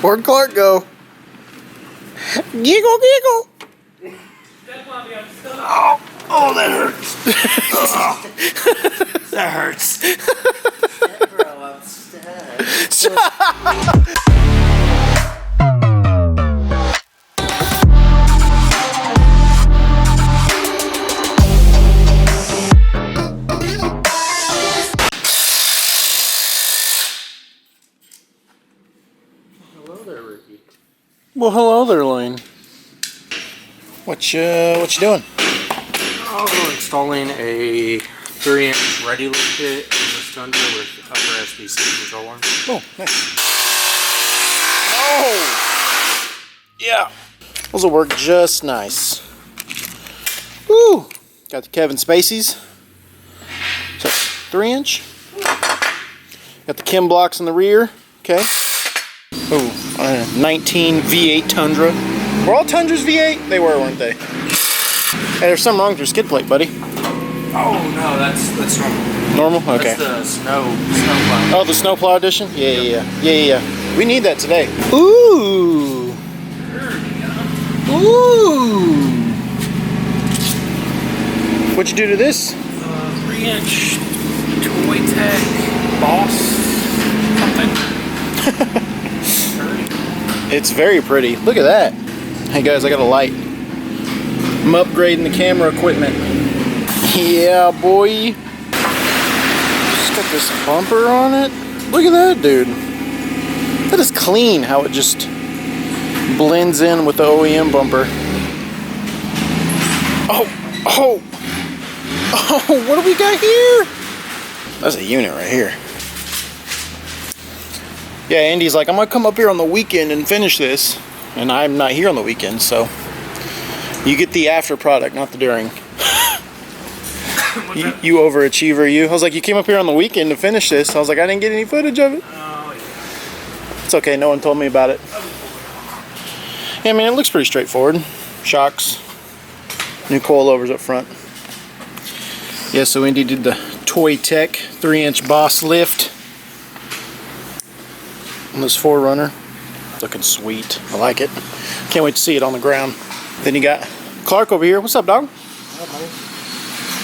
Where'd Clark go? Giggle, giggle. Oh, that hurts. That hurts. Bro, I'm stuck. Well, hello there, Lane. What you doing? Oh, we're installing a 3-inch ready load kit in this Tundra with upper SBC control arm. Oh, nice. Oh, yeah. Those will work just nice. Woo! Got the Kevin Spaceys. So 3-inch. Got the Kim blocks in the rear. Okay. Oh, 19 V8 Tundra. Were all Tundras V8? They were, weren't they? Hey, there's something wrong with your skid plate, buddy. Oh no, that's normal. Normal? Okay. That's the snow plow. Oh, the snowplow edition? Yeah. We need that today. Ooh. Ooh. What'd you do to this? 3-inch Toy Tech Boss something. It's very pretty. Look at that. Hey guys, I got a light. I'm upgrading the camera equipment. Yeah, boy. Just got this bumper on it. Look at that, dude. That is clean how it just blends in with the OEM bumper. Oh, what do we got here? That's a unit right here. Yeah, Andy's like, I'm gonna come up here on the weekend and finish this. And I'm not here on the weekend, so you get the after product, not the during. you overachiever, you. I was like, you came up here on the weekend to finish this. I was like, I didn't get any footage of it. Oh, yeah. It's okay, no one told me about it. Yeah, I mean, it looks pretty straightforward. Shocks, new coilovers up front. Yeah, so Andy did the Toy Tech 3-inch Boss lift on this 4runner. Looking sweet. I like it. Can't wait to see it on the ground. Then you got Clark over here. What's up, dog?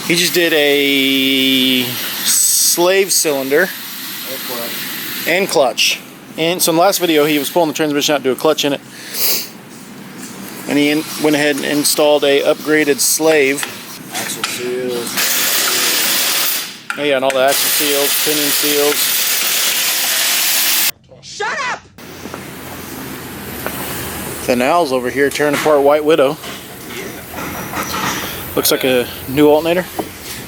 He just did a slave cylinder and clutch. And so in the last video, he was pulling the transmission out to do a clutch in it. And he went ahead and installed a upgraded slave. Axle seals. Oh yeah, and all the axle seals, pinion seals. Shut up! Then Al's over here tearing apart White Widow. Looks like a new alternator.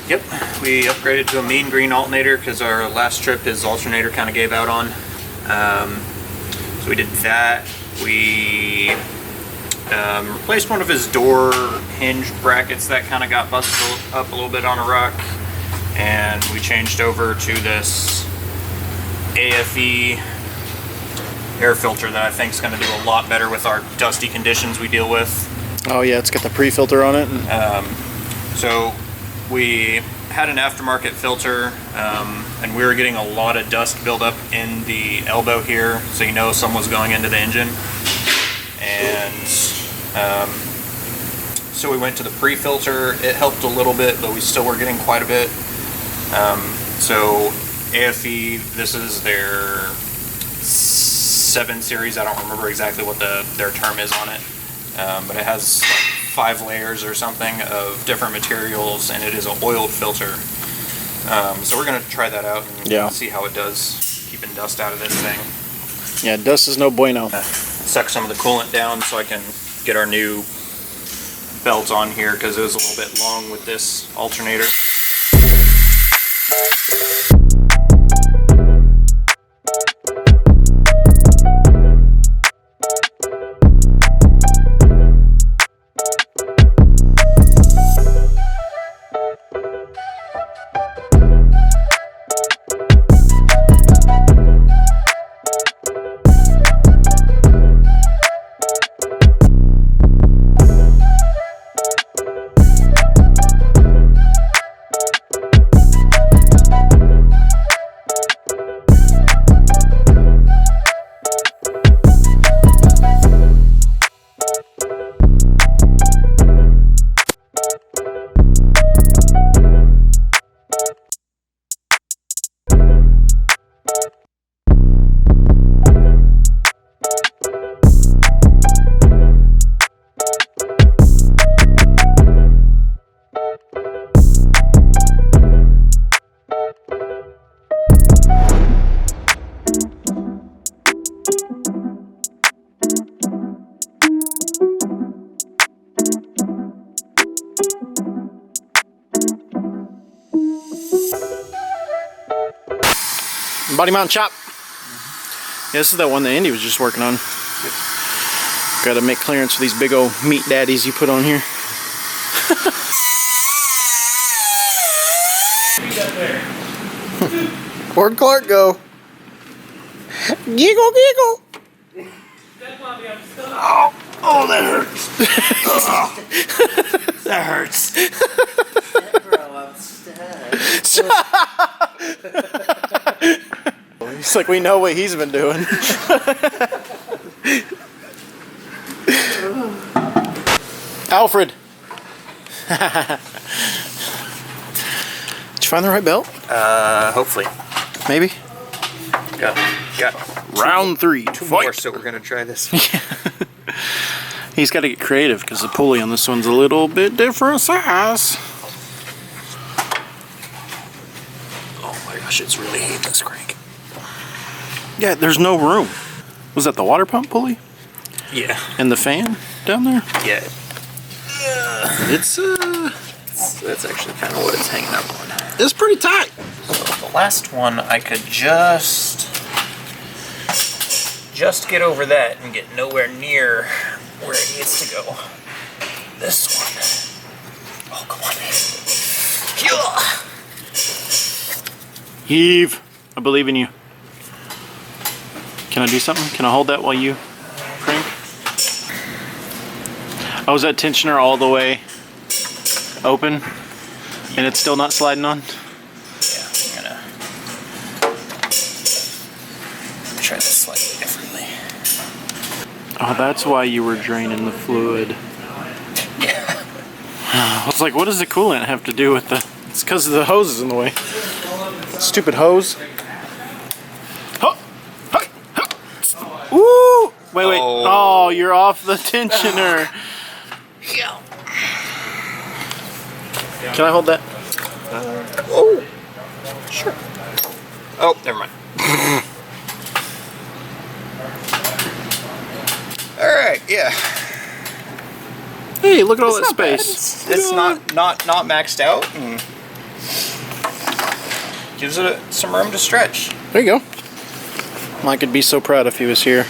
Yep, we upgraded to a mean green alternator because our last trip his alternator kind of gave out on. So we did that. We replaced one of his door hinge brackets that kind of got busted up a little bit on a rock. And we changed over to this AFE air filter that I think is going to do a lot better with our dusty conditions we deal with. Oh yeah, it's got the pre-filter on it. So we had an aftermarket filter, and we were getting a lot of dust buildup in the elbow here, so you know someone's going into the engine. And so we went to the pre-filter. It helped a little bit, but we still were getting quite a bit. So AFE, this is their 7 series. I don't remember exactly what their term is on it, but it has like 5 layers or something of different materials, and it is an oiled filter. So we're going to try that out and see how it does keeping dust out of this thing. Yeah, dust is no bueno. Suck some of the coolant down so I can get our new belt on here because it was a little bit long with this alternator. Body mount chop. Yeah, this is that one that Andy was just working on. Got to make clearance for these big old meat daddies you put on here. Where'd Clark go? Giggle, giggle. Oh, that hurts. That hurts. It's like we know what he's been doing. Alfred. Did you find the right belt? Hopefully. Maybe. Got Round 3. two more, so we're gonna try this. He's got to get creative because the pulley on this one's a little bit different size. Oh my gosh, it's really heat this crank. Yeah, there's no room. Was that the water pump pulley? Yeah. And the fan down there? Yeah. It's That's actually kind of what it's hanging up on. it's pretty tight. So the last one, I could just get over that and get nowhere near where it needs to go. This one. Oh, come on. Heave. I believe in you. Can I do something? Can I hold that while you crank? Oh, is that tensioner all the way open? And it's still not sliding on? Yeah, I'm gonna try this slightly differently. Oh, that's why you were draining the fluid. Yeah. I was like, what does the coolant have to do with the... It's because the hose is in the way. Stupid hose. Ooh! Wait. Oh, you're off the tensioner. Yeah. Can I hold that? Oh, sure. Oh, never mind. All right, yeah. Hey, look at all It's that not bad. space. It's not maxed out and gives it some room to stretch. There you go. Mike would be so proud if he was here.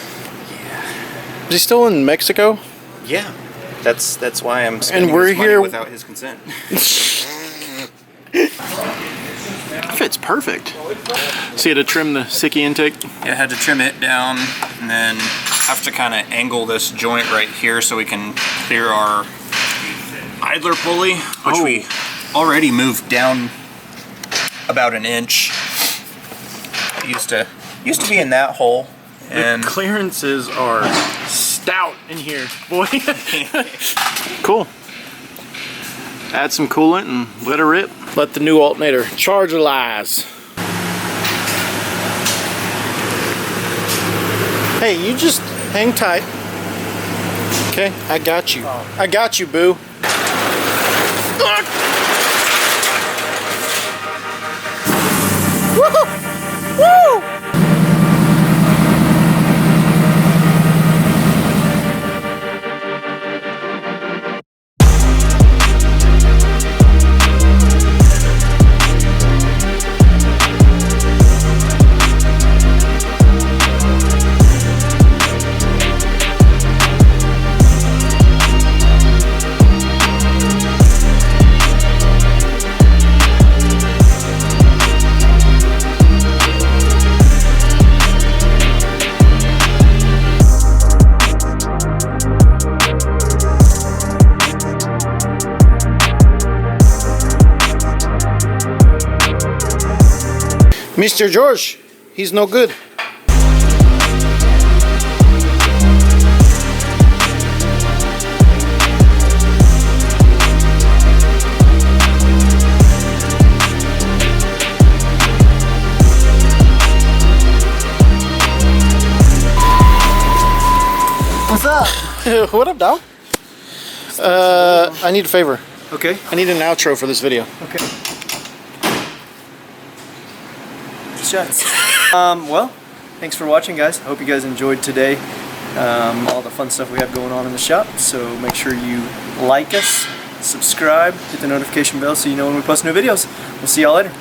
Yeah. Is he still in Mexico? Yeah. That's why I'm spending we're this money here without his consent. Fits perfect. So you had to trim the sicky intake? Yeah, I had to trim it down and then have to kind of angle this joint right here so we can clear our idler pulley, which we already moved down about an inch. It used to be in that hole. And the clearances are stout in here, boy. Cool. Add some coolant and let her rip. Let the new alternator charge-alize. Hey, you just hang tight. Okay, I got you. I got you, boo. Woo! Woo! Mr. George, he's no good. What's up? What up, dog? I need a favor. Okay. I need an outro for this video. Okay. Shots. Well, thanks for watching, guys. Hope you guys enjoyed today. All the fun stuff we have going on in the shop. So make sure you like us, subscribe, hit the notification bell so you know when we post new videos. We'll see y'all later.